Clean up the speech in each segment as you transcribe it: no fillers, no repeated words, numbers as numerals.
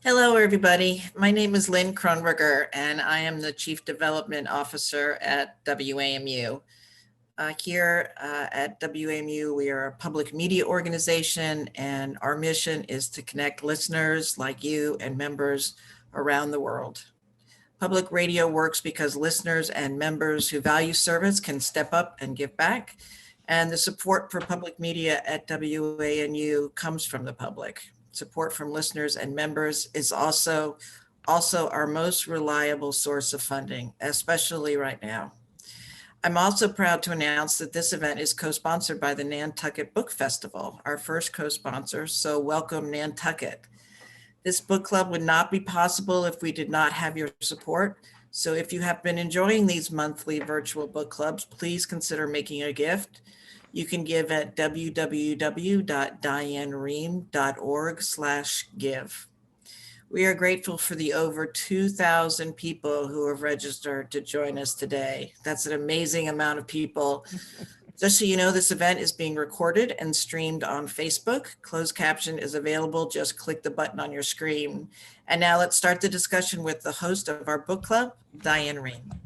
Hello, everybody. My name is Lynn Kronberger, and I am the Chief Development Officer at WAMU. Here at WAMU, we are a public media organization, and our mission is to connect listeners like you and members around the world. Public radio works because listeners and members who value service can step up and give back, and the support for public media at WAMU comes from the public. Support from listeners and members is also our most reliable source of funding, especially right now. I'm also proud to announce that this event is co-sponsored by the Nantucket Book Festival, our first co-sponsor, so welcome Nantucket. This book club would not be possible if we did not have your support. So if you have been enjoying these monthly virtual book clubs, please consider making a gift. You can give at www.dianerehm.org/give. We are grateful for the over 2,000 people who have registered to join us today. That's an amazing amount of people. Just so you know, this event is being recorded and streamed on Facebook. Closed caption is available. Just click the button on your screen. And now let's start the discussion with the host of our book club, Diane Rehm.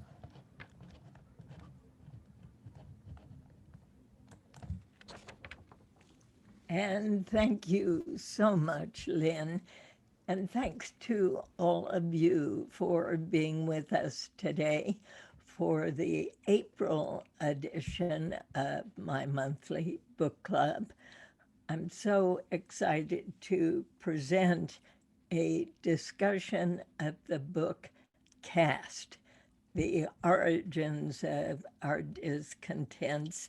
And thank you so much, Lynn. And thanks to all of you for being with us today for the April edition of my monthly book club. I'm so excited to present a discussion of the book Caste, the Origins of Our Discontents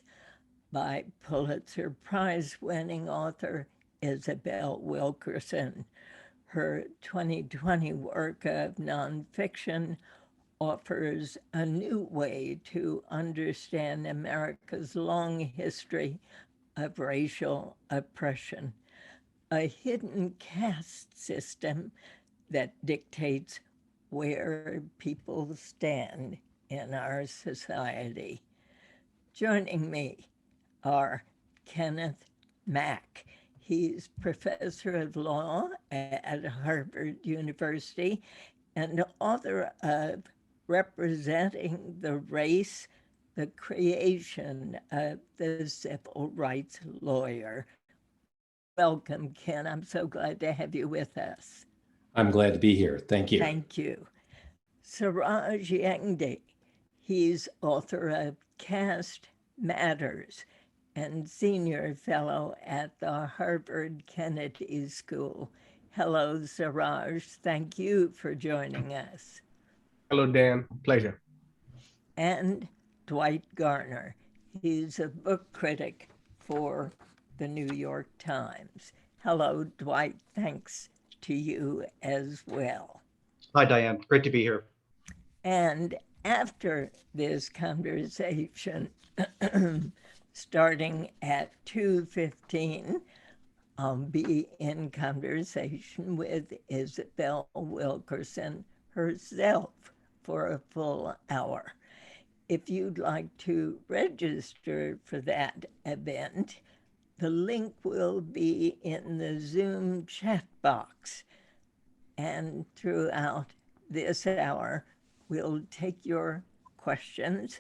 by Pulitzer Prize-winning author Isabel Wilkerson. Her 2020 work of nonfiction offers a new way to understand America's long history of racial oppression, a hidden caste system that dictates where people stand in our society. Joining me are Kenneth Mack. He's professor of law at Harvard University and author of Representing the Race, the Creation of the Civil Rights Lawyer. Welcome, Ken. I'm so glad to have you with us. I'm glad to be here. Thank you. Thank you. Suraj Yangdi. He's author of Caste Matters and senior fellow at the Harvard Kennedy School. Hello, Suraj. Thank you for joining us. Hello, Dan. Pleasure. And Dwight Garner. He's a book critic for the New York Times. Hello, Dwight. Thanks to you as well. Hi, Diane. Great to be here. And after this conversation, starting at 2:15, I'll be in conversation with Isabel Wilkerson herself for a full hour. If you'd like to register for that event, the link will be in the Zoom chat box. And throughout this hour, we'll take your questions.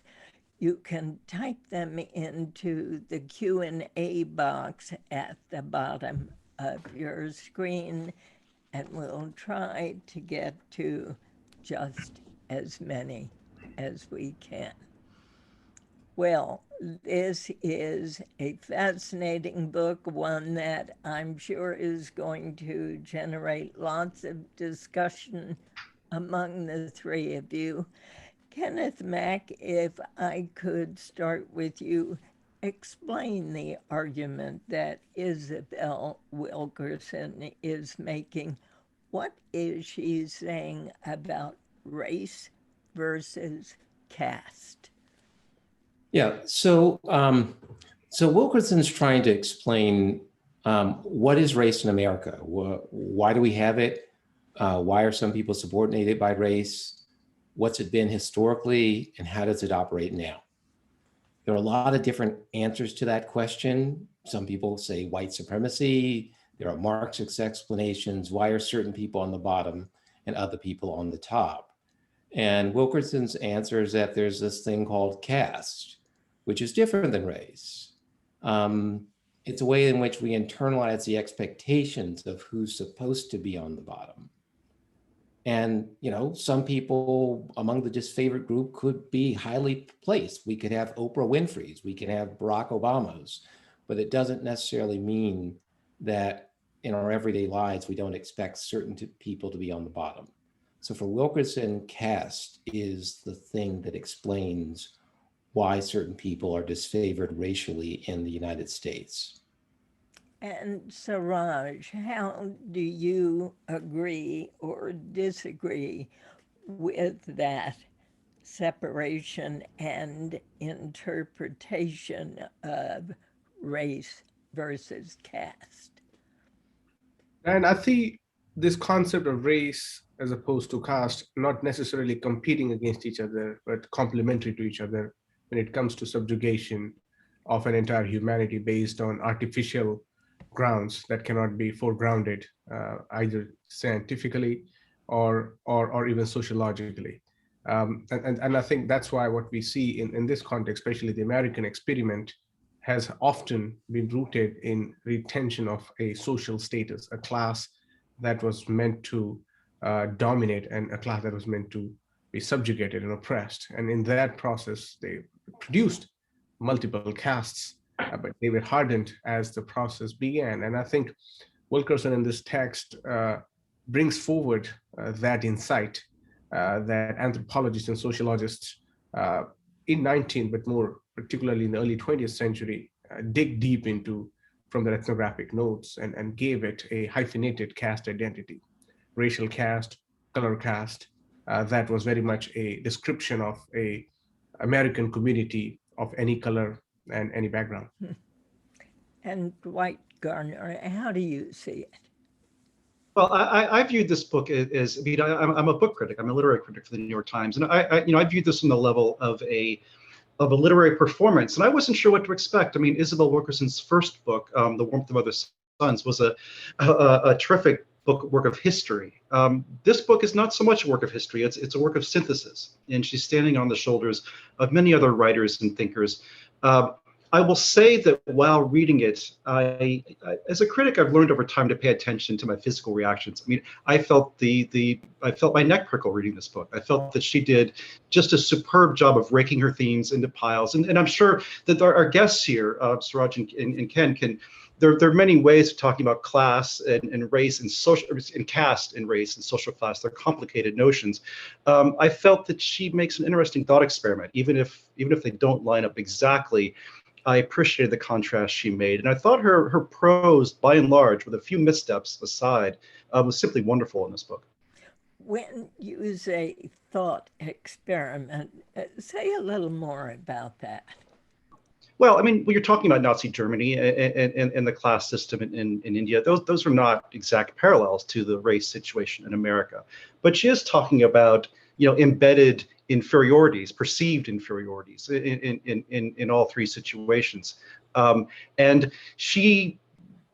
You can type them into the Q&A box at the bottom of your screen, and we'll try to get to just as many as we can. Well, this is a fascinating book, one that I'm sure is going to generate lots of discussion among the three of you. Kenneth Mack, if I could start with you, explain the argument that Isabel Wilkerson is making. What is she saying about race versus caste? Yeah, so Wilkerson's trying to explain what is race in America? Why do we have it? Why are some people subordinated by race? What's it been historically, and how does it operate now? There are a lot of different answers to that question. Some people say white supremacy, There are Marxist explanations. Why are certain people on the bottom and other people on the top? And Wilkerson's answer is that there's this thing called caste, which is different than race. It's a way in which we internalize the expectations of who's supposed to be on the bottom. And, some people among the disfavored group could be highly placed. We could have Oprah Winfrey's, we could have Barack Obama's, but it doesn't necessarily mean that in our everyday lives, we don't expect certain people to be on the bottom. So for Wilkerson, caste is the thing that explains why certain people are disfavored racially in the United States. And Suraj, how do you agree or disagree with that separation and interpretation of race versus caste? And I see this concept of race as opposed to caste not necessarily competing against each other, but complementary to each other when it comes to subjugation of an entire humanity based on artificial grounds that cannot be foregrounded either scientifically or even sociologically. And I think that's why what we see in this context, especially the American experiment, has often been rooted in retention of a social status, a class that was meant to dominate and a class that was meant to be subjugated and oppressed. And in that process, they produced multiple castes, but they were hardened as the process began. And I think Wilkerson in this text brings forward that insight that anthropologists and sociologists in 19th, but more particularly in the early 20th century, dig deep into from the ethnographic notes and gave it a hyphenated caste identity, racial caste, color caste. That was very much a description of a American community of any color and any background. And Dwight Garner, how do you see it? Well, I viewed this book as, I'm a book critic. I'm a literary critic for the New York Times, and I viewed this from the level of a literary performance, and I wasn't sure what to expect. I mean, Isabel Wilkerson's first book, The Warmth of Other Suns, was a terrific work of history. This book is not so much a work of history, it's a work of synthesis, and she's standing on the shoulders of many other writers and thinkers. I will say that while reading it, I as a critic, I've learned over time to pay attention to my physical reactions. I mean, I felt I felt my neck prickle reading this book. I felt that she did just a superb job of raking her themes into piles. And I'm sure that our guests here, Suraj and Ken, there are many ways of talking about class and race and social and caste and race and social class. They're complicated notions. I felt that she makes an interesting thought experiment, even if they don't line up exactly. I appreciated the contrast she made, and I thought her prose, by and large, with a few missteps aside, was simply wonderful in this book. When you say thought experiment, say a little more about that. Well, I mean, when you're talking about Nazi Germany and the class system in India, those are not exact parallels to the race situation in America. But she is talking about, embedded inferiorities, perceived inferiorities in all three situations. And she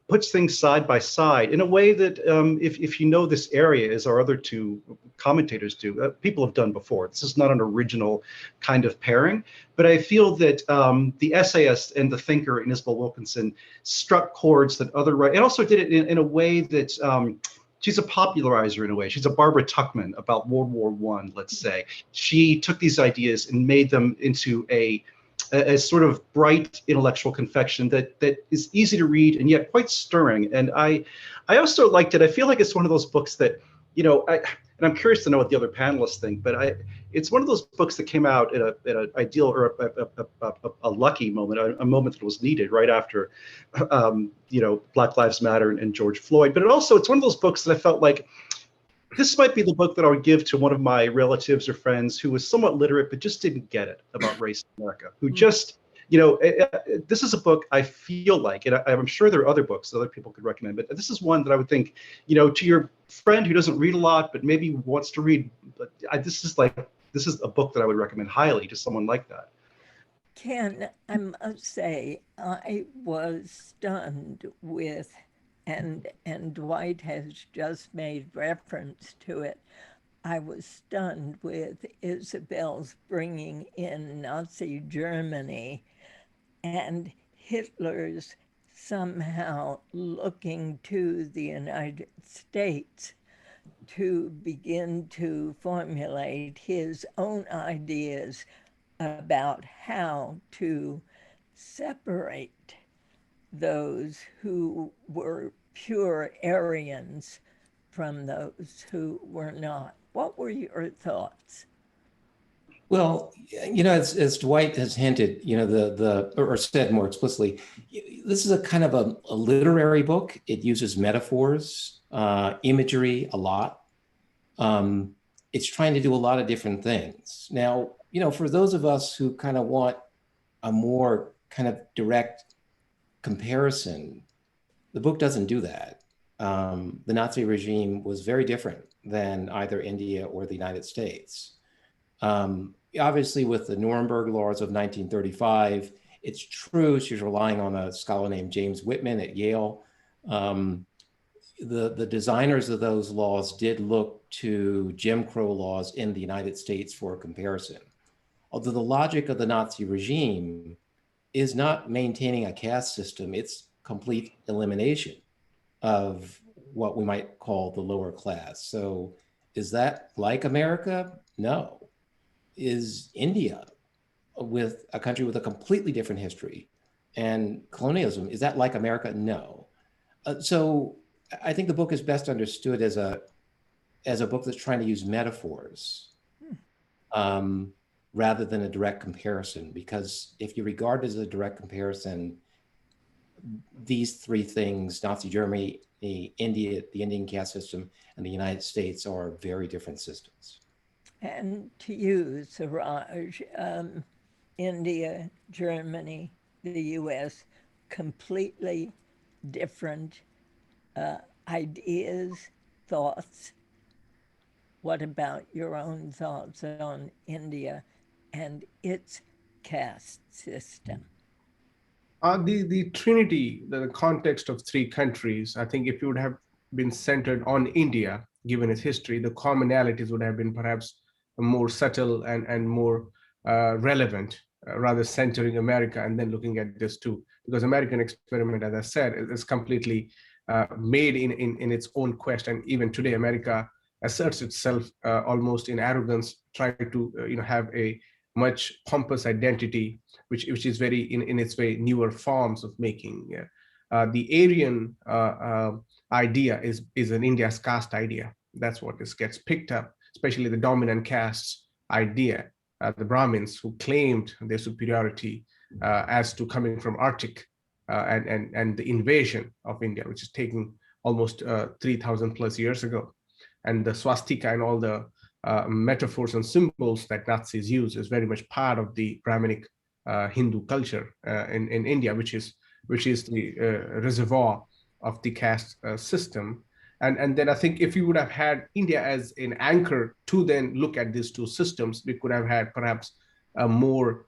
puts things side by side in a way that if you know this area, as our other two commentators do, people have done before. This is not an original kind of pairing, but I feel that the essayist and the thinker in Isabel Wilkerson struck chords that other writers, and also did it in a way that she's a popularizer in a way. She's a Barbara Tuchman about World War I, let's say. She took these ideas and made them into a sort of bright intellectual confection that is easy to read and yet quite stirring. And I also liked it. I feel like it's one of those books that, and I'm curious to know what the other panelists think, but it's one of those books that came out at an ideal or a lucky moment, a moment that was needed right after, Black Lives Matter and George Floyd. But it's one of those books that I felt like this might be the book that I would give to one of my relatives or friends who was somewhat literate, but just didn't get it about race in America, who just, this is a book I feel like, and I'm sure there are other books that other people could recommend, but this is one that I would think, to your friend who doesn't read a lot, but maybe wants to read, but this is a book that I would recommend highly to someone like that. Ken, I must say, I was stunned with and Dwight has just made reference to it. I was stunned with Isabel's bringing in Nazi Germany and Hitler's somehow looking to the United States to begin to formulate his own ideas about how to separate those who were pure Aryans from those who were not. What were your thoughts? Well, as Dwight has hinted, or said more explicitly, this is a kind of a literary book. It uses metaphors, imagery a lot. It's trying to do a lot of different things. Now, for those of us who kind of want a more kind of direct comparison, the book doesn't do that. The Nazi regime was very different than either India or the United States. Obviously, with the Nuremberg laws of 1935, it's true she's relying on a scholar named James Whitman at Yale. The designers of those laws did look to Jim Crow laws in the United States for a comparison. Although the logic of the Nazi regime is not maintaining a caste system, it's complete elimination of what we might call the lower class. So is that like America? No. Is India, with a country with a completely different history and colonialism, is that like America? No. So I think the book is best understood as a book that's trying to use metaphors rather than a direct comparison, because if you regard it as a direct comparison, these three things, Nazi Germany, India, the Indian caste system, and the United States, are very different systems. And to you, Suraj, India, Germany, the US, completely different ideas, thoughts. What about your own thoughts on India and its caste system? The trinity, the context of three countries, I think if you would have been centered on India, given its history, the commonalities would have been perhaps more subtle and more relevant, rather centering America and then looking at this too. Because American experiment, as I said, is completely made in its own quest. And even today, America asserts itself almost in arrogance, trying to have a much pompous identity, which is very in its way newer forms of making. The Aryan idea is an India's caste idea. That's what this gets picked up, especially the dominant caste idea, the Brahmins who claimed their superiority as to coming from Arctic and the invasion of India, which is taking almost 3,000 plus years ago. And the swastika and all the metaphors and symbols that Nazis use is very much part of the Brahminic Hindu culture in India, which is the reservoir of the caste system. And then I think if you would have had India as an anchor to then look at these two systems, we could have had perhaps a more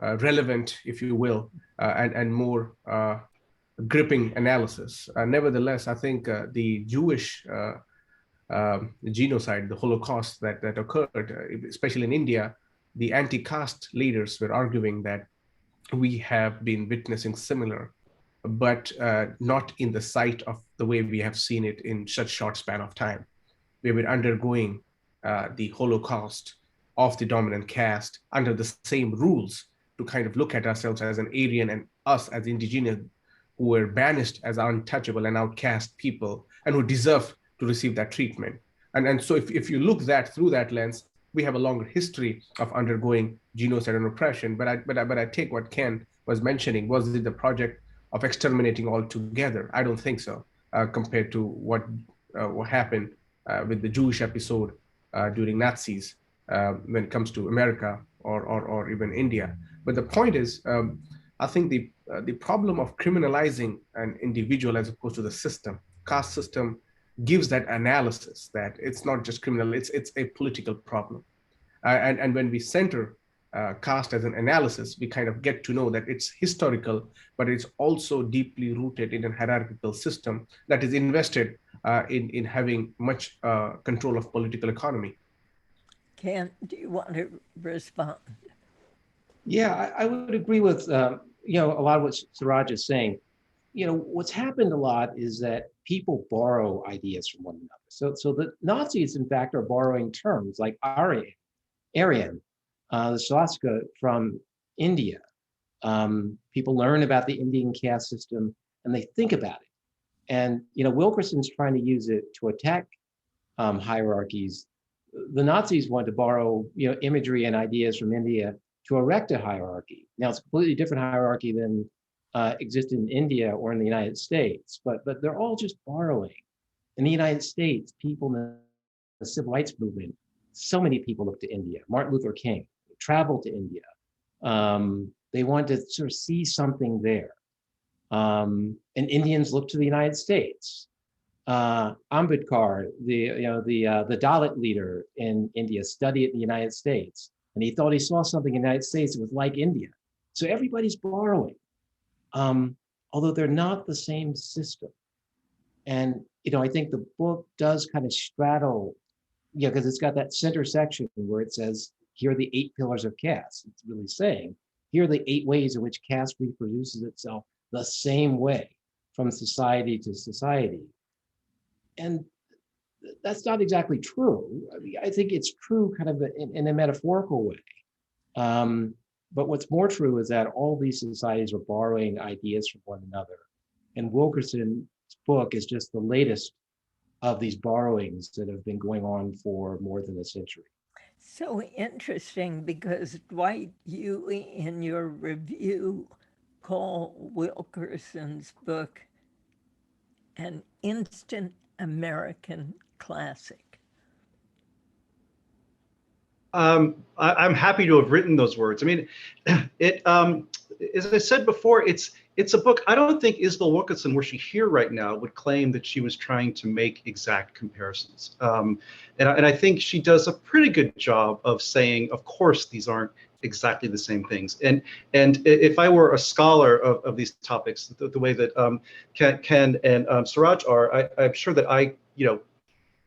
relevant, if you will, and more gripping analysis. Nevertheless, I think the Jewish genocide, the Holocaust that occurred, especially in India, the anti-caste leaders were arguing that we have been witnessing similar, but not in the sight of the way we have seen it in such short span of time. We were undergoing the Holocaust of the dominant caste under the same rules, to kind of look at ourselves as an Aryan and us as indigenous, who were banished as untouchable and outcast people and who deserve to receive that treatment. And so if you look that through that lens, we have a longer history of undergoing genocide and oppression. But I take what Ken was mentioning. Was it the project of exterminating altogether? I don't think so, compared to what happened with the Jewish episode during Nazis when it comes to America or even India. But the point is, I think the problem of criminalizing an individual as opposed to the system, caste system, gives that analysis that it's not just criminal, it's a political problem. And when we center caste as an analysis, we kind of get to know that it's historical, but it's also deeply rooted in a hierarchical system that is invested in having much control of political economy. Ken, do you want to respond? Yeah, I would agree with a lot of what Suraj is saying. What's happened a lot is that people borrow ideas from one another. So the Nazis, in fact, are borrowing terms like Aryan, the swastika from India. People learn about the Indian caste system and they think about it. And Wilkerson's trying to use it to attack hierarchies. The Nazis want to borrow imagery and ideas from India to erect a hierarchy. Now it's a completely different hierarchy than existed in India or in the United States, but they're all just borrowing. In the United States, people in the civil rights movement, so many people look to India. Martin Luther King traveled to India. They wanted to sort of see something there. And Indians look to the United States. Ambedkar, the Dalit leader in India, studied in the United States, and he thought he saw something in the United States that was like India. So everybody's borrowing, although they're not the same system. And I think the book does kind of straddle, because it's got that center section where it says, here are the 8 pillars of caste. It's really saying, here are the 8 ways in which caste reproduces itself the same way from society to society. And that's not exactly true. I mean, I think it's true kind of in a metaphorical way. But what's more true is that all these societies are borrowing ideas from one another. And Wilkerson's book is just the latest of these borrowings that have been going on for more than a century. So interesting, because Dwight, you in your review call Wilkerson's book an instant American classic. I'm happy to have written those words. I mean, as I said before, it's a book. I don't think Isabel Wilkerson, were she here right now, would claim that she was trying to make exact comparisons. And I think she does a pretty good job of saying, of course, these aren't exactly the same things. And if I were a scholar of these topics, the way that Ken and Suraj are, I'm sure that I,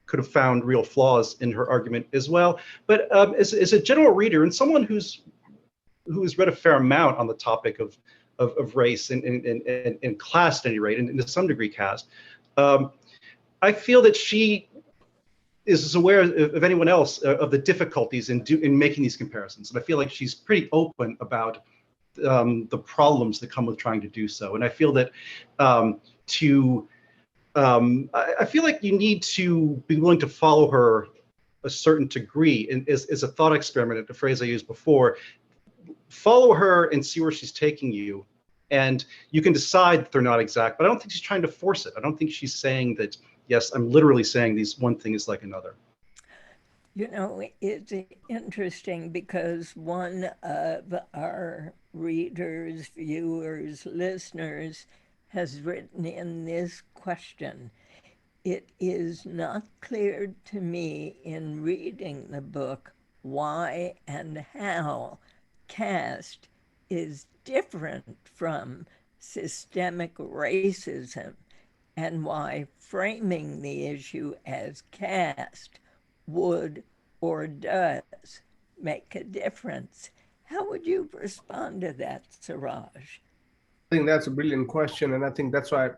could have found real flaws in her argument as well. But as a general reader and someone who has read a fair amount on the topic of race and class at any rate, and to some degree caste, I feel that she is as aware of anyone else of the difficulties in making these comparisons. And I feel like she's pretty open about the problems that come with trying to do so. And I feel that I feel like you need to be willing to follow her a certain degree. And as a thought experiment, the phrase I used before, follow her and see where she's taking you. And you can decide that they're not exact, but I don't think she's trying to force it. I don't think she's saying that, yes, I'm literally saying these one thing is like another. It's interesting because one of our readers, viewers, listeners has written in this question. It is not clear to me in reading the book why and how caste is different from systemic racism, and why framing the issue as caste would or does make a difference. How would you respond to that, Suraj? I think that's a brilliant question, and I think that's why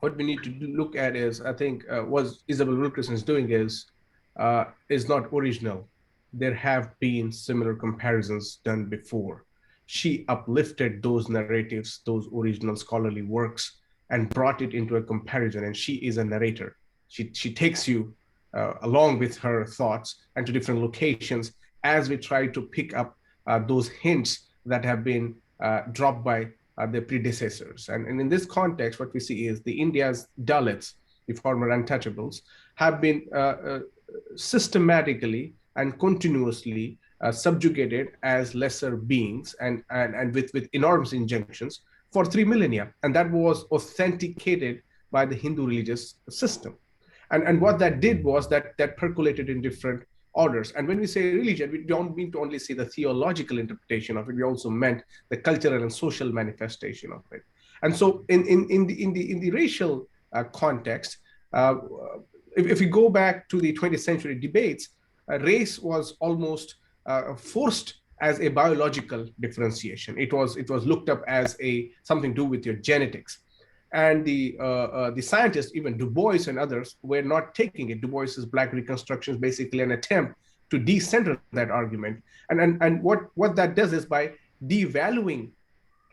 what we need to look at is, I think what Isabel Wilkerson is doing is not original. There have been similar comparisons done before. She uplifted those narratives, those original scholarly works, and brought it into a comparison. And she is a narrator. She takes you along with her thoughts and to different locations as we try to pick up those hints that have been dropped by their predecessors. And in this context, what we see is the India's Dalits, the former untouchables, have been systematically and continuously subjugated as lesser beings and with enormous injunctions for 3 millennia. And that was authenticated by the Hindu religious system. And what that did was that percolated in different orders. And when we say religion, we don't mean to only see the theological interpretation of it. We also meant the cultural and social manifestation of it. And so in the racial context, if we go back to the 20th century debates, race was almost forced as a biological differentiation. It was looked up as something to do with your genetics. And the scientists, even Du Bois and others, were not taking it. Du Bois's Black Reconstruction is basically an attempt to decenter that argument. And what that does is, by devaluing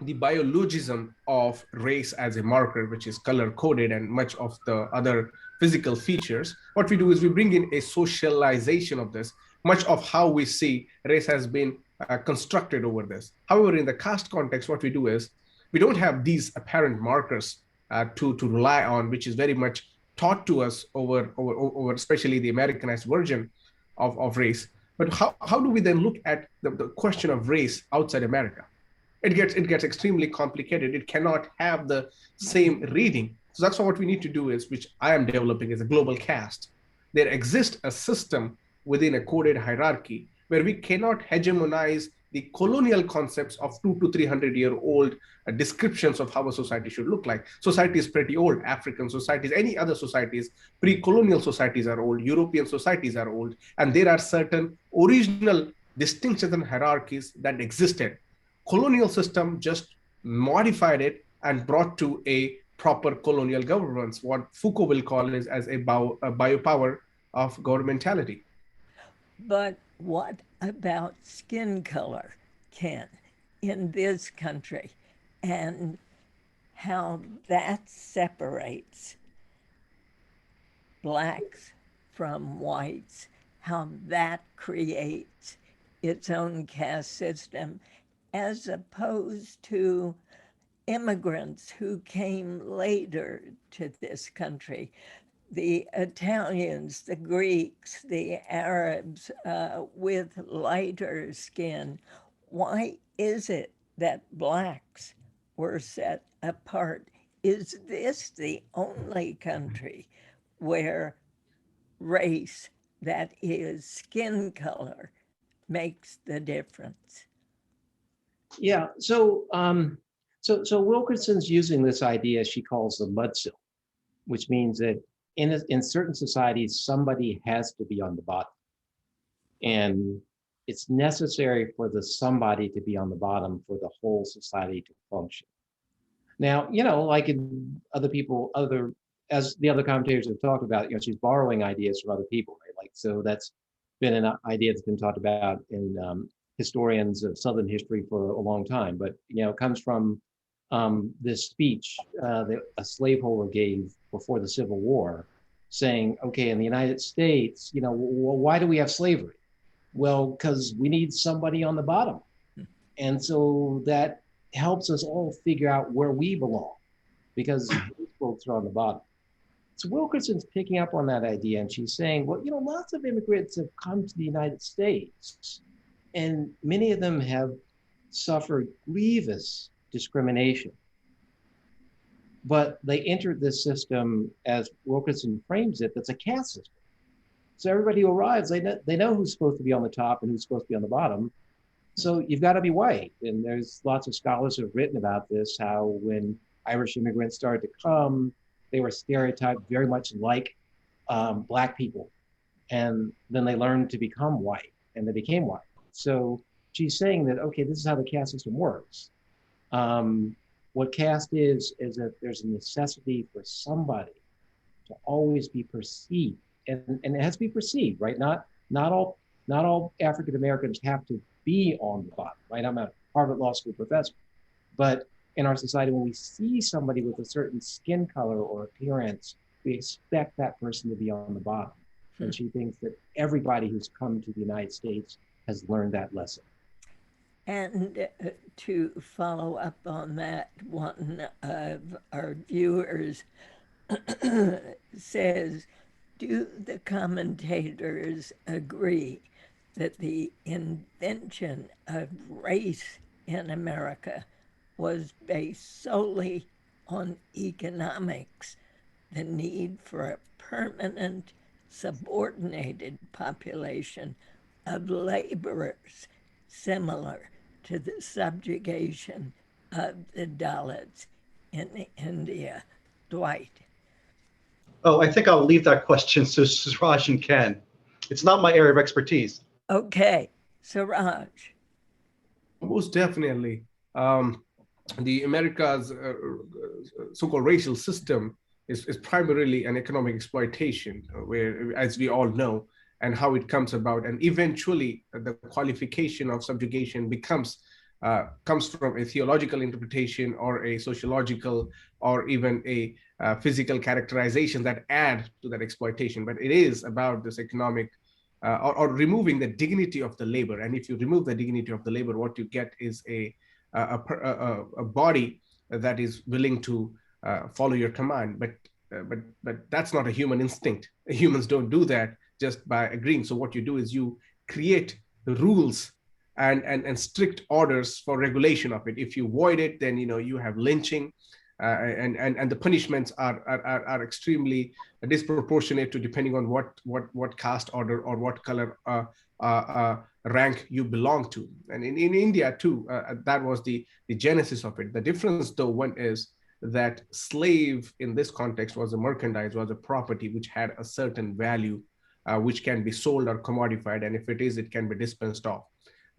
the biologism of race as a marker, which is color coded, and much of the other physical features, what we do is we bring in a socialization of this. Much of how we see race has been constructed over this. However, in the caste context, what we do is we don't have these apparent markers to rely on, which is very much taught to us over especially the Americanized version of race. But how do we then look at the question of race outside America? It gets extremely complicated. It cannot have the same reading. So that's what we need to do is, which I am developing, is a global caste. There exists a system within a coded hierarchy where we cannot hegemonize the colonial concepts of 200 to 300-year-old descriptions of how a society should look like. Society is pretty old. African societies, any other societies, pre-colonial societies are old. European societies are old. And there are certain original distinctions and hierarchies that existed. Colonial system just modified it and brought to a proper colonial governance, what Foucault will call is as a biopower of governmentality. But what about skin color, Ken, in this country, and how that separates blacks from whites, how that creates its own caste system, as opposed to immigrants who came later to this country, the Italians, the Greeks, the Arabs with lighter skin. Why is it that blacks were set apart? Is this the only country where race, that is skin color, makes the difference? Yeah. So Wilkerson's using this idea she calls the mudsill, which means that in certain societies, somebody has to be on the bottom. And it's necessary for the somebody to be on the bottom for the whole society to function. Now, like in as the other commentators have talked about, she's borrowing ideas from other people, right? Like, so that's been an idea that's been talked about in historians of Southern history for a long time, but, it comes from this speech that a slaveholder gave before the Civil War, saying, okay, in the United States, why do we have slavery? Well, because we need somebody on the bottom. And so that helps us all figure out where we belong, because these folks are on the bottom. So Wilkerson's picking up on that idea, and she's saying, well, lots of immigrants have come to the United States, and many of them have suffered grievous discrimination. But they entered this system, as Wilkerson frames it, that's a caste system. So everybody who arrives, they know who's supposed to be on the top and who's supposed to be on the bottom. So you've got to be white. And there's lots of scholars who have written about this, how when Irish immigrants started to come, they were stereotyped very much like Black people. And then they learned to become white, and they became white. So she's saying that, okay, this is how the caste system works. What caste is that there's a necessity for somebody to always be perceived, and it has to be perceived, right? Not all African Americans have to be on the bottom, right? I'm a Harvard Law School professor, but in our society, when we see somebody with a certain skin color or appearance, we expect that person to be on the bottom. And she thinks that everybody who's come to the United States has learned that lesson. And to follow up on that, one of our viewers says, do the commentators agree that the invention of race in America was based solely on economics, the need for a permanent subordinated population of laborers, similar to the subjugation of the Dalits in India. Dwight. Oh, I think I'll leave that question to Suraj and Ken. It's not my area of expertise. Okay, Suraj. Most definitely. The America's so-called racial system is primarily an economic exploitation, where, as we all know, and how it comes about. And eventually, the qualification of subjugation comes from a theological interpretation or a sociological or even a physical characterization that add to that exploitation. But it is about this economic or removing the dignity of the labor. And if you remove the dignity of the labor, what you get is a body that is willing to follow your command. But that's not a human instinct. Humans don't do that just by agreeing. So what you do is you create rules and strict orders for regulation of it. If you void it, then you have lynching, and the punishments are extremely disproportionate to depending on what caste order or what color rank you belong to. And in India too, that was the genesis of it. The difference though one is that slave in this context was a merchandise, was a property which had a certain value, which can be sold or commodified, and if it is, it can be dispensed off.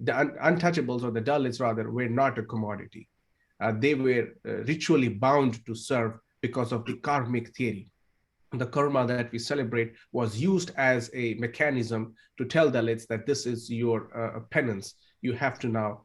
The untouchables, or the Dalits rather, were not a commodity. They were ritually bound to serve because of the karmic theory. The karma that we celebrate was used as a mechanism to tell Dalits that this is your penance. You have to now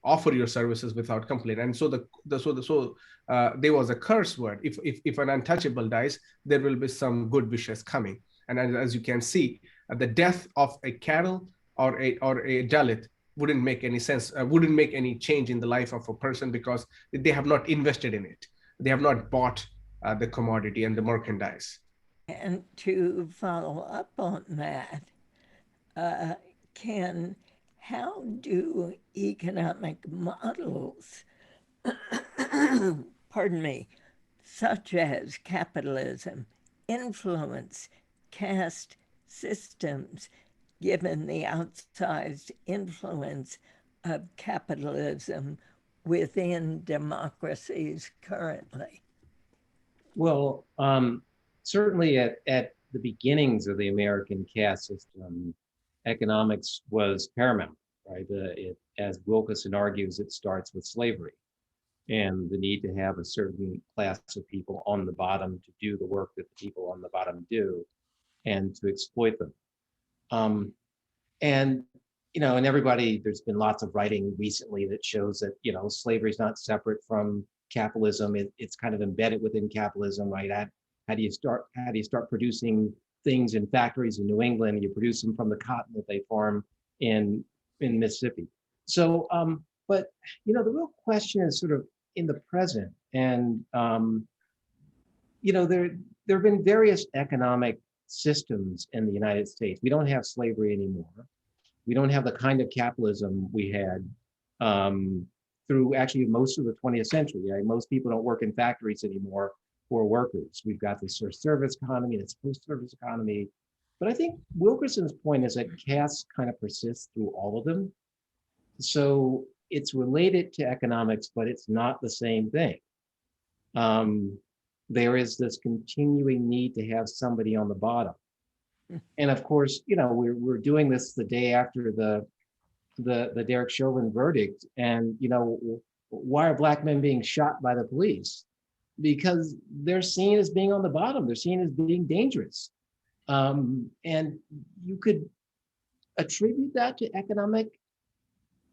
offer your services without complaint. And so there was a curse word. If an untouchable dies, there will be some good wishes coming. And as you can see, the death of a cattle or a Dalit wouldn't make any sense, wouldn't make any change in the life of a person, because they have not invested in it. They have not bought the commodity and the merchandise. And to follow up on that, Ken, how do economic models, pardon me, such as capitalism, influence caste systems, given the outsized influence of capitalism within democracies currently? Well, certainly at the beginnings of the American caste system, economics was paramount, right? As Wilkerson argues, it starts with slavery and the need to have a certain class of people on the bottom to do the work that the people on the bottom do and to exploit them. And everybody, there's been lots of writing recently that shows that, slavery is not separate from capitalism. It's kind of embedded within capitalism, right? How do you start producing things in factories in New England? You produce them from the cotton that they farm in Mississippi. So, but the real question is sort of in the present, and there have been various economic systems in the United States. We don't have slavery anymore. We don't have the kind of capitalism we had through actually most of the 20th century. Right? Most people don't work in factories anymore for workers. We've got this service economy, this post-service economy. But I think Wilkerson's point is that caste kind of persists through all of them. So it's related to economics, but it's not the same thing. There is this continuing need to have somebody on the bottom. And of course, we're doing this the day after the Derek Chauvin verdict. And, why are Black men being shot by the police? Because they're seen as being on the bottom. They're seen as being dangerous. And you could attribute that to economic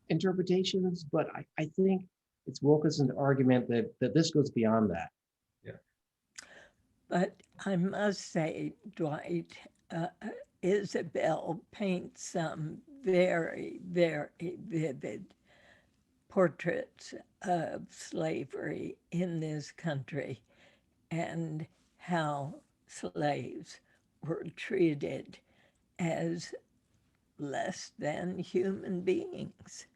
interpretations, but I think it's Wilkerson's argument that this goes beyond that. Yeah. But I must say, Dwight, Isabel paints some very, very vivid portraits of slavery in this country and how slaves were treated as less than human beings.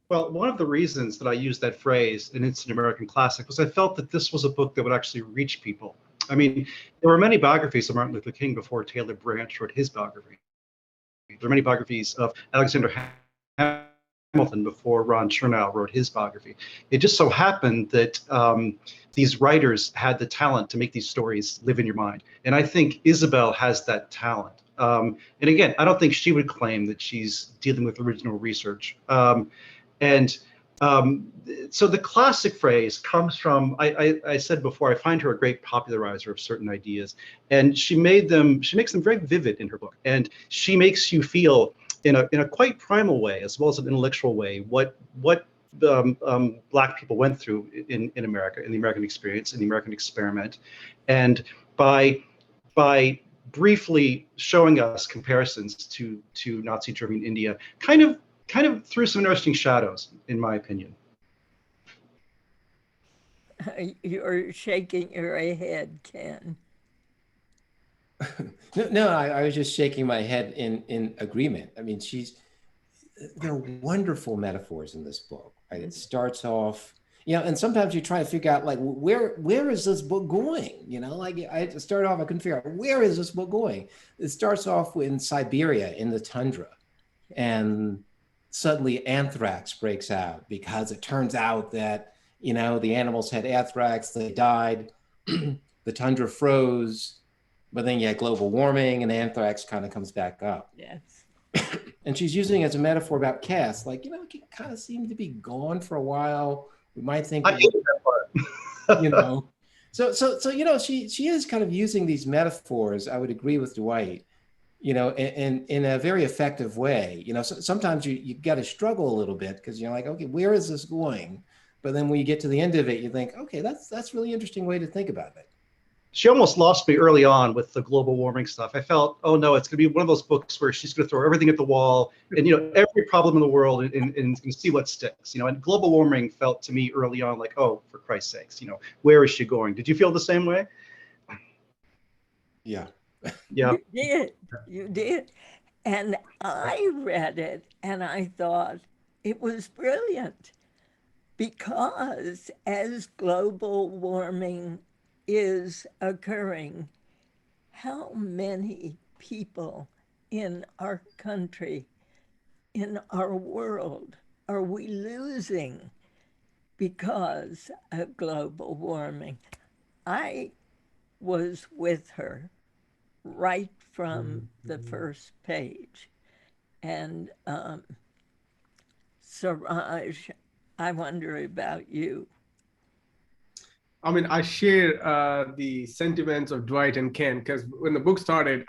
Well, one of the reasons that I used that phrase, and it's an American classic, was I felt that this was a book that would actually reach people. I mean, there were many biographies of Martin Luther King before Taylor Branch wrote his biography. There are many biographies of Alexander Hamilton before Ron Chernow wrote his biography. It just so happened that these writers had the talent to make these stories live in your mind. And I think Isabel has that talent. And again, I don't think she would claim that she's dealing with original research. So the classic phrase comes from, I said before, I find her a great popularizer of certain ideas, and she makes them very vivid in her book. And she makes you feel in a quite primal way, as well as an intellectual way, what Black people went through in America, in the American experience, in the American experiment. And by briefly showing us comparisons to Nazi Germany and India, kind of threw some interesting shadows, in my opinion. You're shaking your head, Ken. No, I was just shaking my head in agreement. I mean, there are wonderful metaphors in this book. Right? It starts off, and sometimes you try to figure out, like, where is this book going? Like, I started off, I couldn't figure out, where is this book going? It starts off in Siberia, in the tundra, and suddenly anthrax breaks out because it turns out that, the animals had anthrax, they died, the tundra froze, but then you had global warming and anthrax kind of comes back up. Yes. And she's using it as a metaphor about caste, like, it kind of seemed to be gone for a while. We might think, I hated that part. So she is kind of using these metaphors. I would agree with Dwight, in a very effective way. Sometimes you got to struggle a little bit because you're like, okay, where is this going? But then when you get to the end of it, you think, okay, that's really interesting way to think about it. She almost lost me early on with the global warming stuff. I felt, oh no, it's going to be one of those books where she's going to throw everything at the wall and, every problem in the world and see what sticks. And global warming felt to me early on like, oh, for Christ's sakes, where is she going? Did you feel the same way? Yeah. Yeah. You did. And I read it and I thought it was brilliant because as global warming is occurring, how many people in our country, in our world, are we losing because of global warming? I was with her right from the first page. And Suraj, I wonder about you. I mean, I share the sentiments of Dwight and Ken, because when the book started,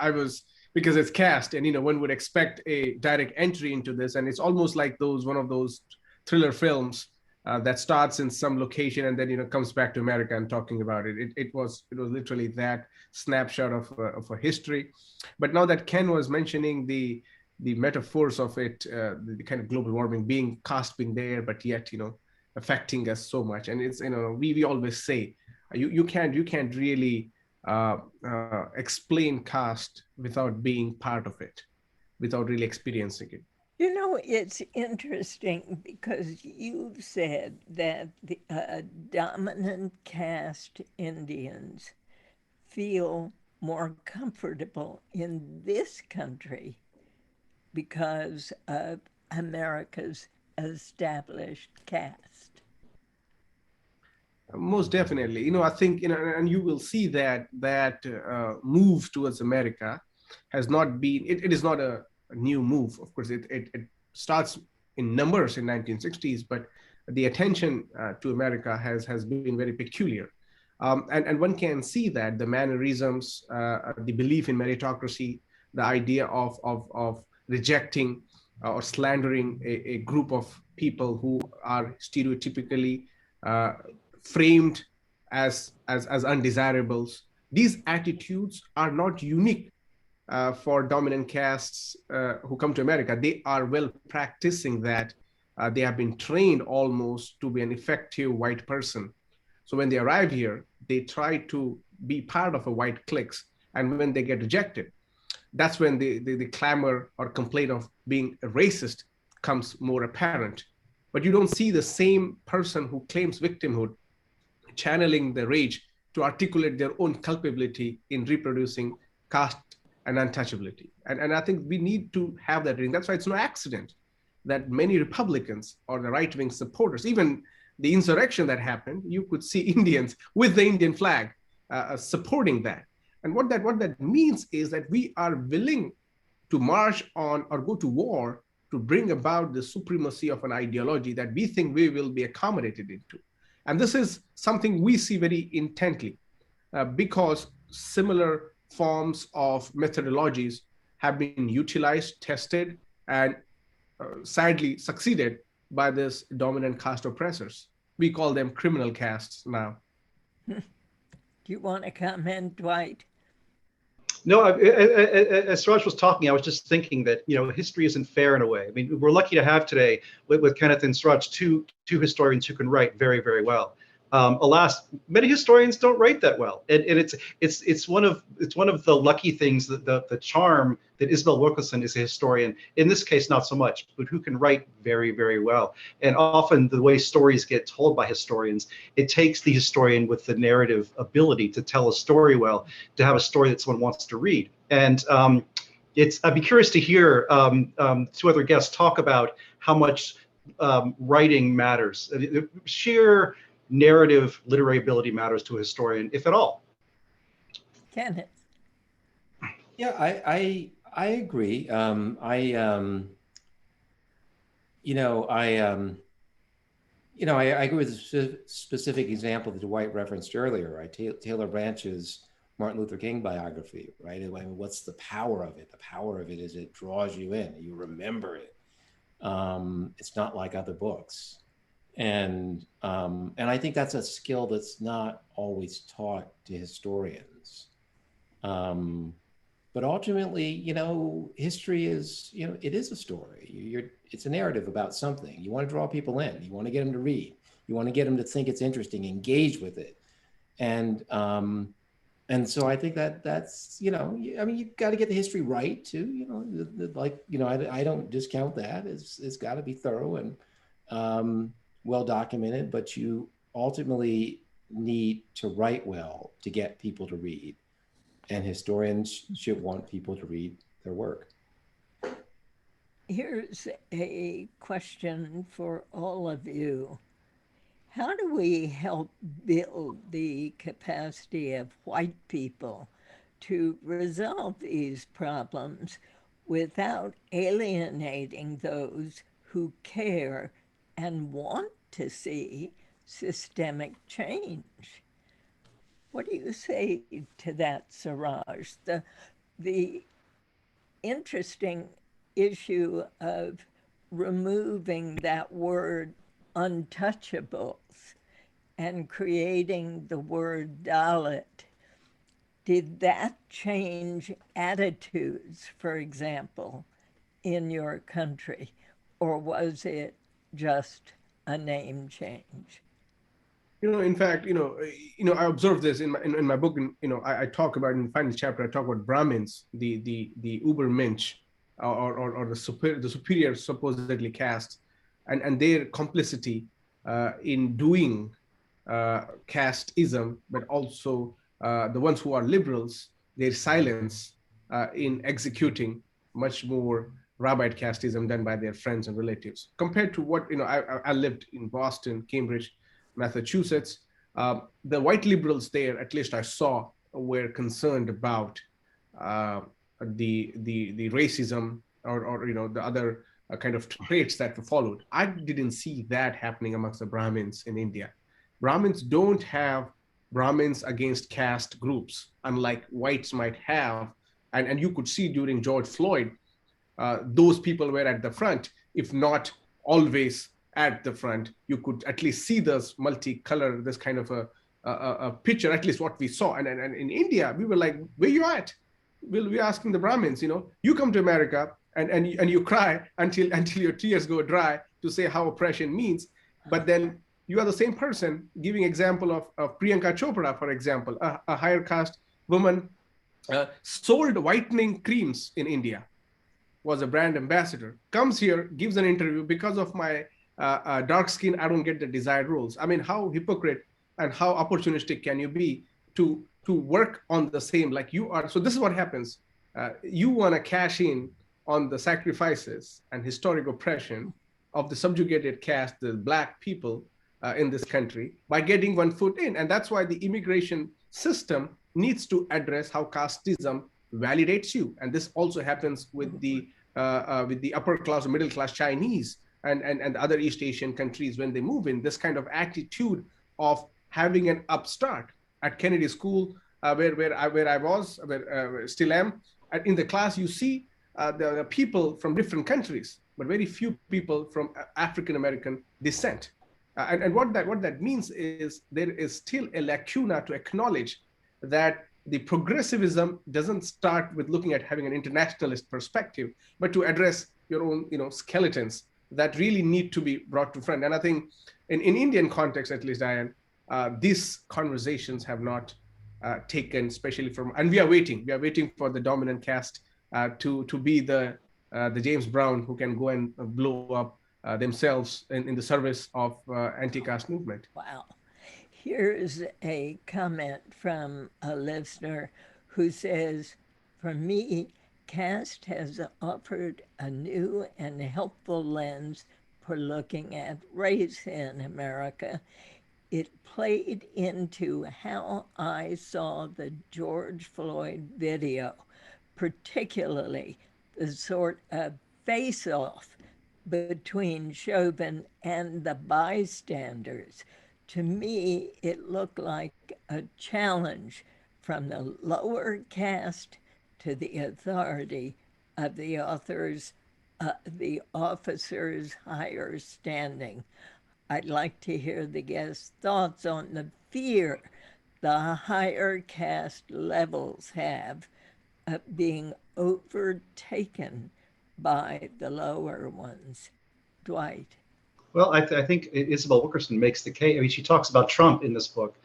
because it's Caste, and one would expect a direct entry into this, and it's almost like one of those thriller films that starts in some location and then comes back to America and talking about it. It was literally that snapshot of a history. But now that Ken was mentioning the metaphors of it, the kind of global warming caste being there, but yet affecting us so much. And it's we always say you can't really explain caste without being part of it, without really experiencing it. It's interesting because you've said that the dominant caste Indians feel more comfortable in this country because of America's established caste. Most definitely. I think, and you will see that move towards America has not been, it is not a new move. Of course, it starts in numbers in 1960s, but the attention to America has been very peculiar. And one can see that the mannerisms, the belief in meritocracy, the idea of rejecting or slandering a group of people who are stereotypically framed as undesirables. These attitudes are not unique for dominant castes who come to America. They are well practicing that. They have been trained almost to be an effective white person. So when they arrive here, they try to be part of a white cliques. And when they get rejected, that's when the clamor or complaint of being a racist comes more apparent. But you don't see the same person who claims victimhood channeling the rage to articulate their own culpability in reproducing caste and untouchability. And I think we need to have that reading. That's why it's no accident that many Republicans or the right-wing supporters, even the insurrection that happened, you could see Indians with the Indian flag supporting that. And what that means is that we are willing to march on or go to war to bring about the supremacy of an ideology that we think we will be accommodated into. And this is something we see very intently because similar forms of methodologies have been utilized, tested, and sadly succeeded by this dominant caste oppressors. We call them criminal castes now. Do you want to comment, Dwight? No, as Suraj was talking, I was just thinking that, history isn't fair in a way. I mean, we're lucky to have today with Kenneth and Suraj two historians who can write very, very well. Alas, many historians don't write that well, and it's one of the lucky things, that the charm that Isabel Wilkerson is a historian. In this case, not so much, but who can write very, very well. And often the way stories get told by historians, it takes the historian with the narrative ability to tell a story well, to have a story that someone wants to read. And I'd be curious to hear two other guests talk about how much writing matters. Sheer narrative literary ability matters to a historian, if at all. Kenneth. Yeah, I agree. I agree with the specific example that Dwight referenced earlier, right? Taylor Branch's Martin Luther King biography, right? I mean, what's the power of it? The power of it is it draws you in. You remember it. It's not like other books. And I think that's a skill that's not always taught to historians. But ultimately, history is, it is a story. It's a narrative about something. You want to draw people in. You want to get them to read. You want to get them to think it's interesting, engage with it. And so I think that's, you've got to get the history right too. I don't discount that. It's got to be thorough and well documented, but you ultimately need to write well to get people to read, and historians should want people to read their work. Here's a question for all of you. How do we help build the capacity of white people to resolve these problems without alienating those who care and want to see systemic change? What do you say to that, Suraj? The interesting issue of removing that word untouchables and creating the word Dalit. Did that change attitudes, for example, in your country, or was it just a name change? In fact, I observed this in my book, and I talk about in the final chapter. I talk about Brahmins, the Ubermensch, or the superior supposedly caste, and their complicity in doing casteism, but also the ones who are liberals, their silence in executing much more Rabbite casteism done by their friends and relatives, compared to what I lived in Boston, Cambridge, Massachusetts. The white liberals there, at least I saw, were concerned about the racism or the other kind of traits that were followed. I didn't see that happening amongst the Brahmins in India. Brahmins don't have Brahmins against caste groups, unlike whites might have. And you could see during George Floyd, those people were at the front, if not always at the front. You could at least see this multicolor, this kind of a picture, at least what we saw. And in India, we were like, where you at? We're asking the Brahmins, you come to America and you cry until your tears go dry to say how oppression means. But then you are the same person giving example of Priyanka Chopra, for example, a higher caste woman, sold whitening creams in India, was a brand ambassador, comes here, gives an interview, because of my dark skin, I don't get the desired roles. I mean, how hypocrite and how opportunistic can you be to work on the same like you are. So this is what happens. You want to cash in on the sacrifices and historic oppression of the subjugated caste, the Black people in this country, by getting one foot in. And that's why the immigration system needs to address how casteism validates you. And this also happens with the upper class or middle class Chinese and other East Asian countries when they move in. This kind of attitude of having an upstart. At Kennedy School, where I was, where still am, in the class you see the people from different countries, but very few people from African American descent. And what that means is there is still a lacuna to acknowledge that the progressivism doesn't start with looking at having an internationalist perspective, but to address your own, skeletons that really need to be brought to front. And I think in Indian context, at least, Diane, these conversations have not taken, especially from, and we are waiting for the dominant caste to be the James Brown who can go and blow up themselves in the service of anti-caste movement. Wow. Here's a comment from a listener who says, for me, caste has offered a new and helpful lens for looking at race in America. It played into how I saw the George Floyd video, particularly the sort of face-off between Chauvin and the bystanders. To me, it looked like a challenge from the lower caste to the authority of the officers' higher standing. I'd like to hear the guest's thoughts on the fear the higher caste levels have of being overtaken by the lower ones. Dwight. Well, I think Isabel Wilkerson makes the case. I mean, she talks about Trump in this book,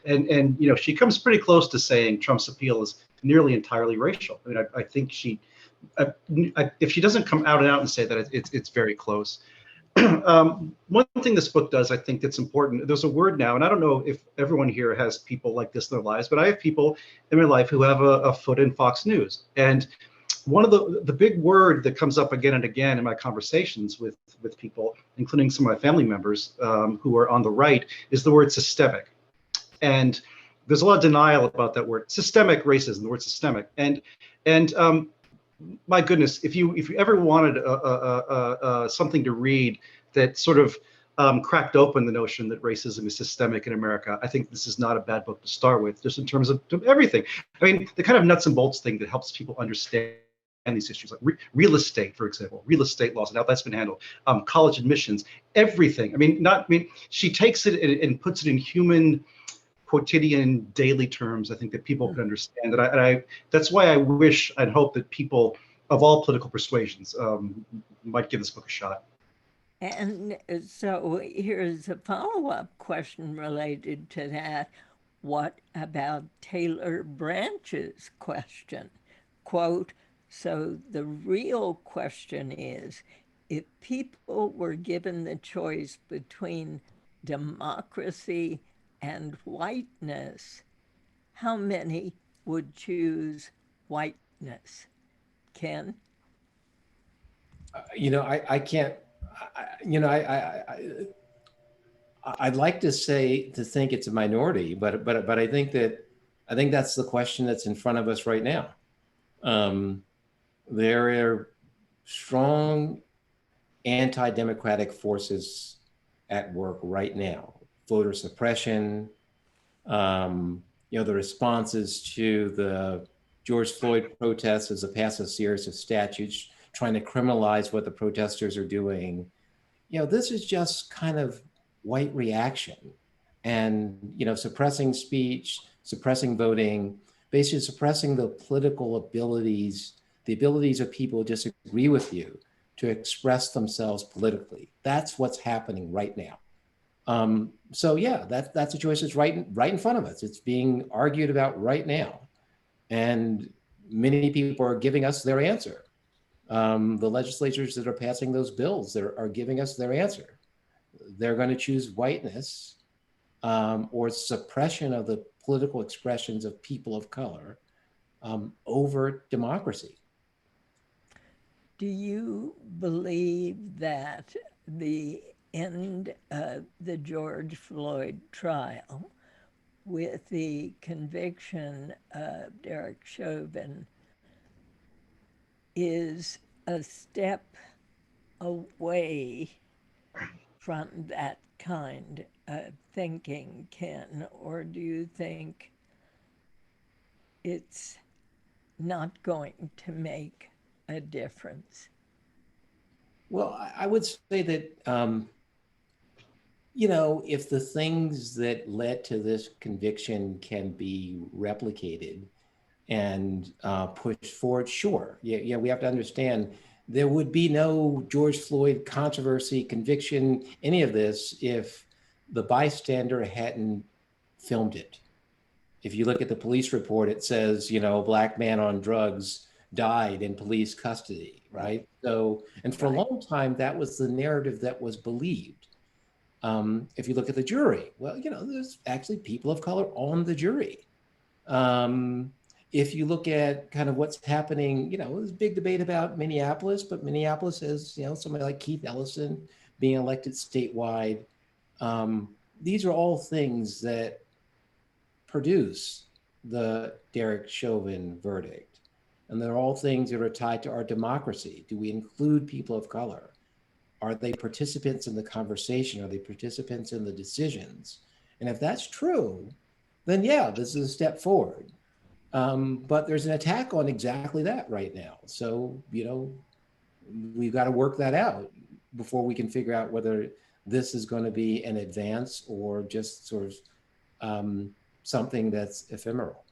and she comes pretty close to saying Trump's appeal is nearly entirely racial. I mean, I think if she doesn't come out and say that, it's very close. One thing this book does, I think that's important, there's a word now, and I don't know if everyone here has people like this in their lives, but I have people in my life who have a foot in Fox News. And one of the big word that comes up again and again in my conversations with people, including some of my family members who are on the right, is the word systemic. And there's a lot of denial about that word, systemic racism, the word systemic. And my goodness, if you ever wanted something to read that sort of cracked open the notion that racism is systemic in America, I think this is not a bad book to start with, just in terms of everything. I mean, the kind of nuts and bolts thing that helps people understand these issues, like real estate, for example, real estate laws and how that's been handled, college admissions, everything. I mean, she takes it and puts it in human, quotidian, daily terms, I think, that people can understand. And I that's why I wish and hope that people of all political persuasions might give this book a shot. And so here's a follow-up question related to that. What about Taylor Branch's question? Quote, so the real question is, if people were given the choice between democracy and whiteness, how many would choose whiteness? Ken? I can't, I'd like to think it's a minority, but I think that's the question that's in front of us right now. There are strong anti-democratic forces at work right now. Voter suppression, the responses to the George Floyd protests as a passive series of statutes trying to criminalize what the protesters are doing. This is just kind of white reaction and, suppressing speech, suppressing voting, basically suppressing the political abilities, the abilities of people who disagree with you to express themselves politically. That's what's happening right now. That's a choice that's right in front of us. It's being argued about right now. And many people are giving us their answer. The legislatures that are passing those bills are giving us their answer. They're going to choose whiteness or suppression of the political expressions of people of color over democracy. Do you believe that the end of the George Floyd trial with the conviction of Derek Chauvin is a step away from that kind of thinking, Ken? Or do you think it's not going to make a difference? Well, I would say that, if the things that led to this conviction can be replicated and pushed forward, sure. Yeah, we have to understand there would be no George Floyd controversy, conviction, any of this if the bystander hadn't filmed it. If you look at the police report, it says, black man on drugs died in police custody, right? So, and for a long time, that was the narrative that was believed. If you look at the jury, well, there's actually people of color on the jury. If you look at kind of what's happening, there's a big debate about Minneapolis, but Minneapolis has, somebody like Keith Ellison being elected statewide. These are all things that produce the Derek Chauvin verdict. And they're all things that are tied to our democracy. Do we include people of color? Are they participants in the conversation? Are they participants in the decisions? And if that's true, then yeah, this is a step forward. But there's an attack on exactly that right now. So, we've got to work that out before we can figure out whether this is going to be an advance or just sort of something that's ephemeral.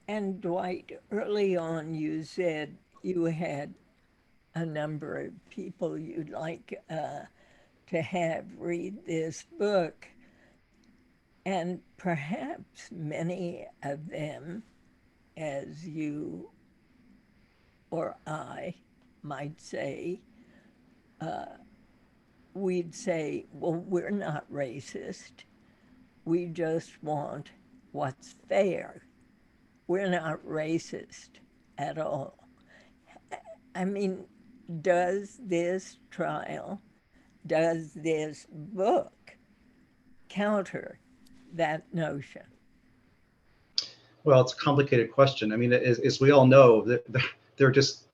And Dwight, early on you said you had a number of people you'd like to have read this book. And perhaps many of them, as you or I might say, we'd say, well, we're not racist. We just want what's fair. We're not racist at all. I mean, does this trial, does this book counter that notion? Well, it's a complicated question. I mean, as we all know, there are just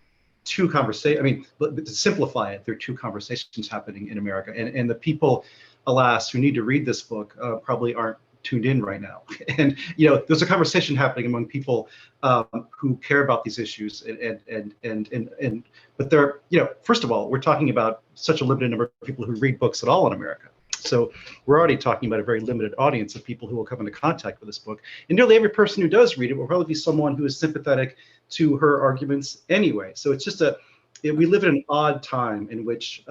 two conversations. I mean, to simplify it, there are two conversations happening in America. And the people, alas, who need to read this book probably aren't tuned in right now. And, there's a conversation happening among people who care about these issues. But they're, first of all, we're talking about such a limited number of people who read books at all in America. So we're already talking about a very limited audience of people who will come into contact with this book. And nearly every person who does read it will probably be someone who is sympathetic to her arguments anyway. So it's just we live in an odd time in which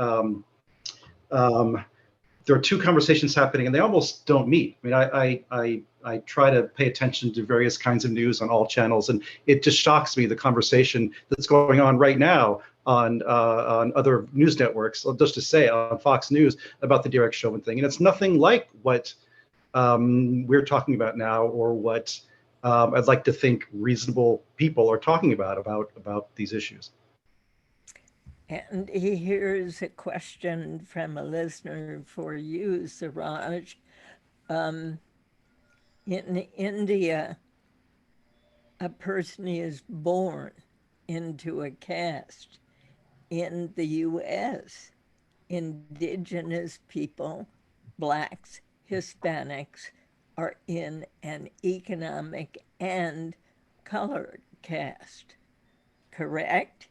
there are two conversations happening and they almost don't meet. I mean, I try to pay attention to various kinds of news on all channels, and it just shocks me the conversation that's going on right now on other news networks, just to say on Fox News about the Derek Chauvin thing. And it's nothing like what we're talking about now, or what I'd like to think reasonable people are talking about these issues. And here's a question from a listener for you, Suraj. In India, a person is born into a caste. In the US, indigenous people, Blacks, Hispanics, are in an economic and color caste, correct?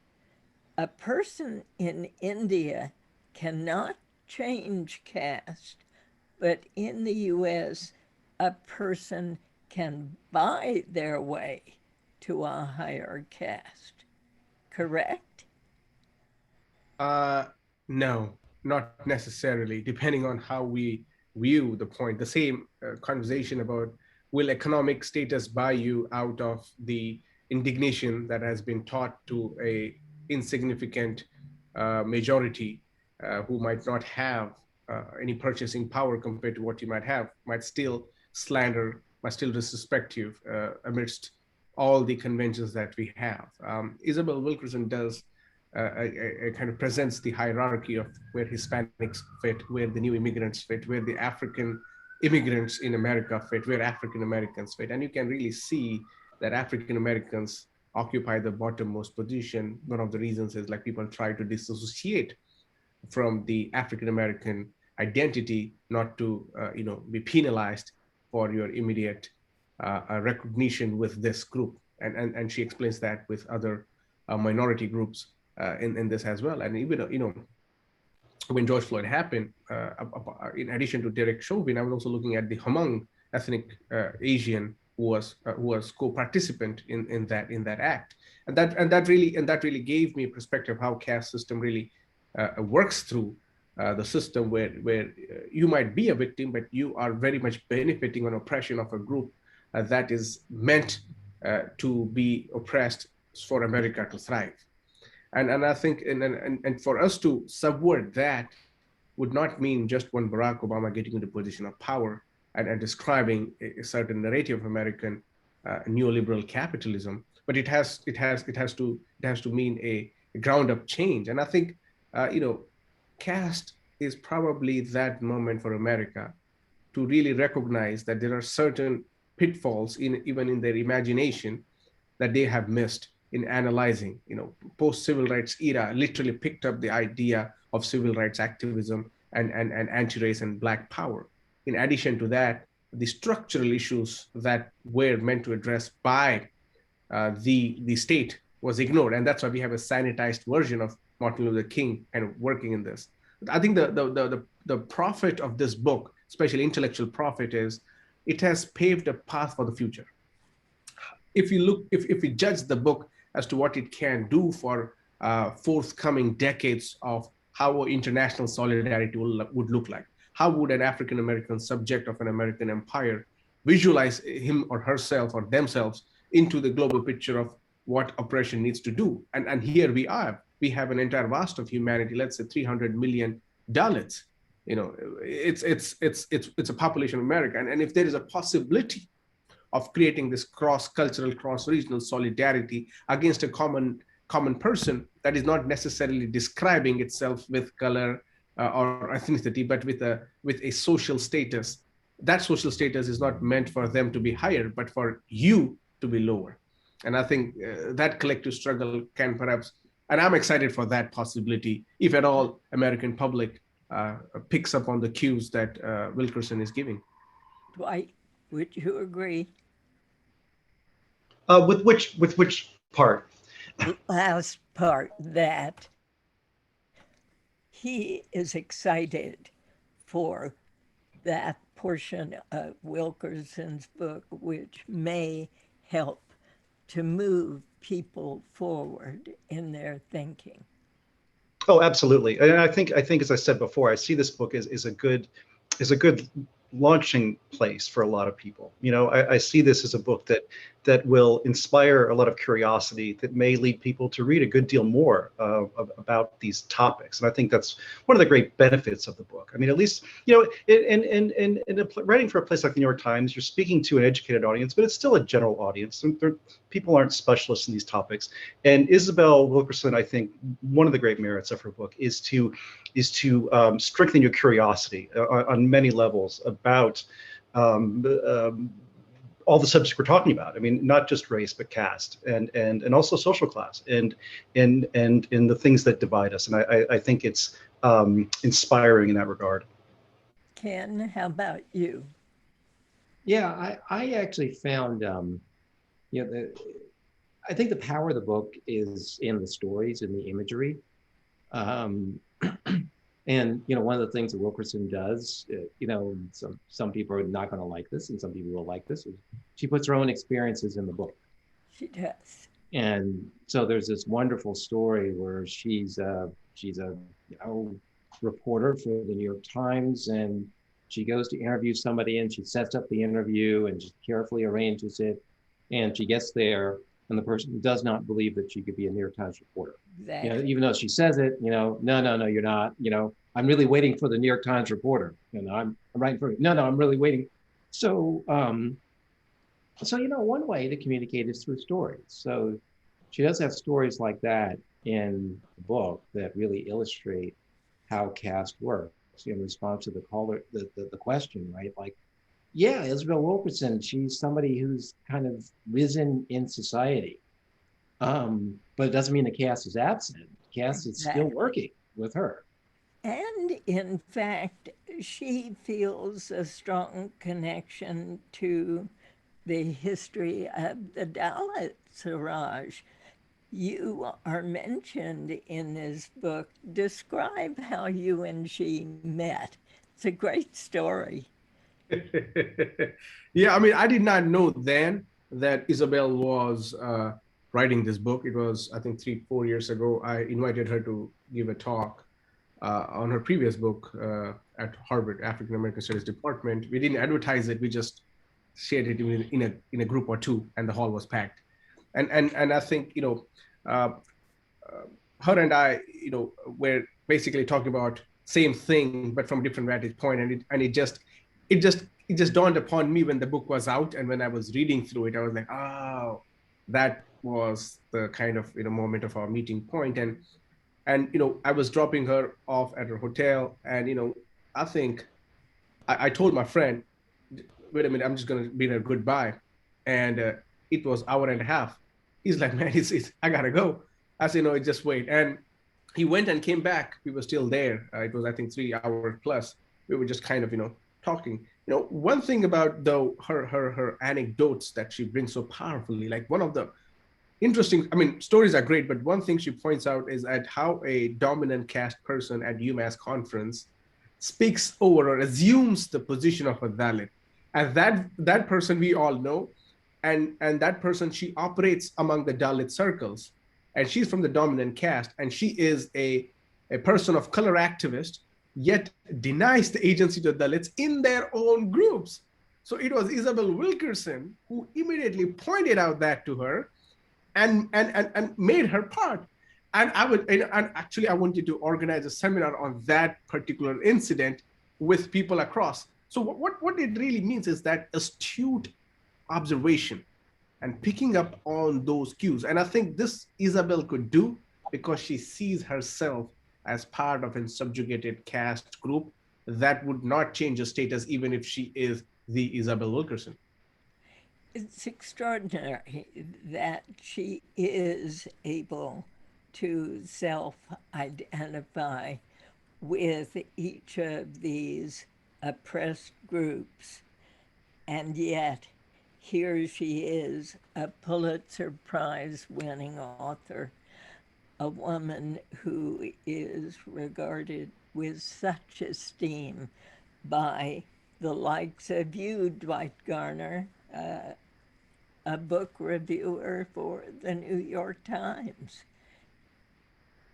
A person in India cannot change caste, but in the US, a person can buy their way to a higher caste, correct? No, not necessarily, depending on how we view the point. The same conversation about will economic status buy you out of the indignation that has been taught to a insignificant majority who might not have any purchasing power compared to what you might have, might still slander must still respect you amidst all the conventions that we have. Isabel Wilkerson does a kind of presents the hierarchy of where Hispanics fit, where the new immigrants fit, where the African immigrants in America fit, where African Americans fit. And you can really see that African Americans occupy the bottommost position. One of the reasons is like people try to disassociate from the African American identity, not to be penalized for your immediate recognition with this group. And she explains that with other minority groups in this as well. And even when George Floyd happened, in addition to Derek Chauvin, I was also looking at the Hmong ethnic Asian who was co-participant in that act, and that really gave me a perspective how caste system really works through the system where you might be a victim, but you are very much benefiting on oppression of a group that is meant to be oppressed for America to thrive. And I think and for us to subvert that would not mean just when Barack Obama getting into position of power and describing a certain narrative of American neoliberal capitalism, but it has to mean a ground up change. And I think caste is probably that moment for America to really recognize that there are certain pitfalls even in their imagination that they have missed in analyzing. Post-civil rights era literally picked up the idea of civil rights activism and anti-race and Black power. In addition to that, the structural issues that were meant to address by the state was ignored. And that's why we have a sanitized version of Martin Luther King kind of working in this. I think the profit of this book, especially intellectual profit, is it has paved a path for the future. If we judge the book as to what it can do for forthcoming decades of how international solidarity would look like, how would an African American subject of an American empire visualize him or herself or themselves into the global picture of what oppression needs to do? And here we have an entire vast of humanity, let's say 300 million Dalits. It's a population of America. And if there is a possibility of creating this cross-cultural, cross-regional solidarity against a common person that is not necessarily describing itself with color or ethnicity, but with a social status, that social status is not meant for them to be higher, but for you to be lower. And I think that collective struggle can perhaps, and I'm excited for that possibility, if at all American public picks up on the cues that Wilkerson is giving. Dwight, would you agree? With which part? The last part, that he is excited for that portion of Wilkerson's book, which may help to move people forward in their thinking. Oh, absolutely. And I think, as I said before, I see this book as a good launching place for a lot of people. I see this as a book that will inspire a lot of curiosity, that may lead people to read a good deal more about these topics. And I think that's one of the great benefits of the book. I mean, at least, in writing for a place like the New York Times, you're speaking to an educated audience, but it's still a general audience. People aren't specialists in these topics. And Isabel Wilkerson, I think one of the great merits of her book is to strengthen your curiosity on many levels about all the subjects we're talking about. I mean, not just race, but caste and also social class and the things that divide us. And I think it's inspiring in that regard. Ken, how about you? Yeah, I actually found, I think the power of the book is in the stories and the imagery. And one of the things that Wilkerson does, some people are not going to like this, and some people will like this. Is she puts her own experiences in the book. She does. And so there's this wonderful story where she's a reporter for the New York Times, and she goes to interview somebody, and she sets up the interview and just carefully arranges it, and she gets there, and the person does not believe that she could be a New York Times reporter. Exactly. Even though she says it, no, you're not. I'm really waiting for the New York Times reporter. I'm writing for you. No, I'm really waiting. So So, one way to communicate is through stories. So she does have stories like that in the book that really illustrate how caste works in response to the caller, the question, right? Like, yeah, Isabel Wilkerson, she's somebody who's kind of risen in society. But it doesn't mean the caste is absent. Caste is still Exactly. working with her. And in fact, she feels a strong connection to the history of the Dalit Siraj. You are mentioned in this book. Describe how you and she met. It's a great story. Yeah, I mean, I did not know then that Isabel was writing this book. It was, I think, 3, 4 years ago. I invited her to give a talk on her previous book at Harvard African American Studies Department. We didn't advertise it. We just shared it in a group or two, and the hall was packed. And I think uh, her and I were basically talking about same thing, but from a different vantage point, it just it just dawned upon me when the book was out and when I was reading through it. I was like, oh, that was the kind of moment of our meeting point. And I was dropping her off at her hotel, and I think I told my friend, wait a minute, I'm just gonna bid her goodbye. And it was hour and a half. He's like, man, it's I gotta go. I said, no, just wait. And he went and came back. We were still there. It was, I think, 3 hours plus. We were just kind of talking. One thing about though her anecdotes that she brings so powerfully, like one of the interesting, I mean, stories are great, but one thing she points out is at how a dominant caste person at UMass conference speaks over or assumes the position of a Dalit. And that person we all know, and that person, she operates among the Dalit circles, and she's from the dominant caste, and she is a person of color activist, yet denies the agency to Dalits in their own groups. So it was Isabel Wilkerson who immediately pointed out that to her and made her part. And and actually I wanted to organize a seminar on that particular incident with people across. So what it really means is that astute observation and picking up on those cues. And I think this Isabel could do because she sees herself as part of a subjugated caste group that would not change her status even if she is the Isabel Wilkerson. It's extraordinary that she is able to self identify with each of these oppressed groups, and yet here she is, a Pulitzer Prize winning author, a woman who is regarded with such esteem by the likes of you, Dwight Garner, a book reviewer for the New York Times.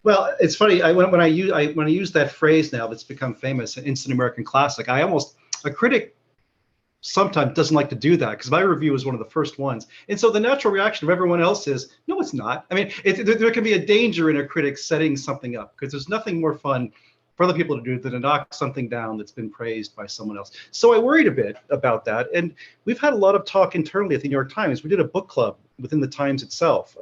Well, it's funny. When I use that phrase now that's become famous, an instant American classic. A critic sometimes doesn't like to do that because my review is one of the first ones, and so the natural reaction of everyone else is, no, it's not. I mean, there can be a danger in a critic setting something up because there's nothing more fun for other people to do than to knock something down that's been praised by someone else. So I worried a bit about that, and we've had a lot of talk internally at the New York Times. We did a book club within the Times itself,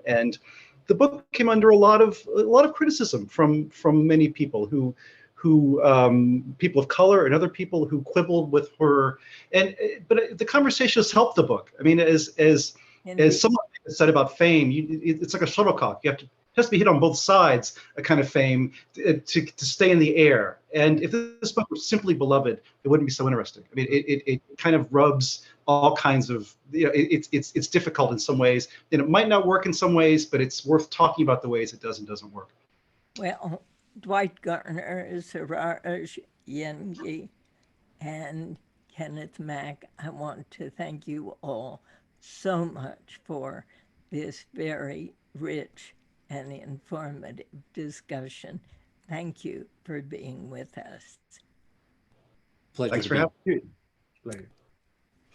and the book came under a lot of criticism from many people who people of color and other people who quibbled with her, but the conversation has helped the book. I mean, as someone said about fame, it's like a shuttlecock. It has to be hit on both sides, a kind of fame, to stay in the air. And if this book were simply beloved, it wouldn't be so interesting. I mean, it kind of rubs all kinds of, it's difficult in some ways, and it might not work in some ways, but it's worth talking about the ways it does and doesn't work. Well, Dwight Garner, Siraj Yengi, and Kenneth Mack, I want to thank you all so much for this very rich and informative discussion. Thank you for being with us. Pleasure Thanks to for be. having me. Like,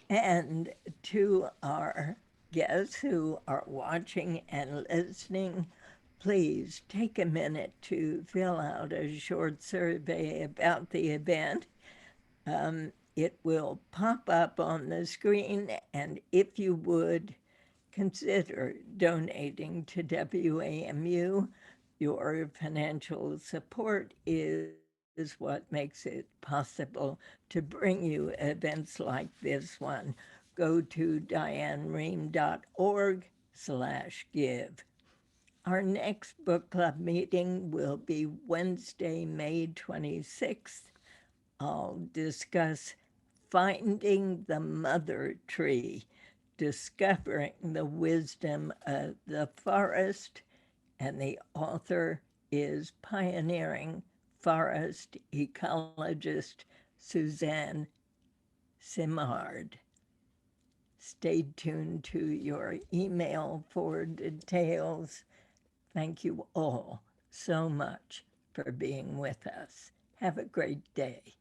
And to our guests who are watching and listening, please take a minute to fill out a short survey about the event. It will pop up on the screen, and if you would consider donating to WAMU, your financial support is what makes it possible to bring you events like this one. Go to dianerehm.org/give. Our next book club meeting will be Wednesday, May 26th. I'll discuss Finding the Mother Tree, Discovering the Wisdom of the Forest, and the author is pioneering forest ecologist Suzanne Simard. Stay tuned to your email for details. Thank you all so much for being with us. Have a great day.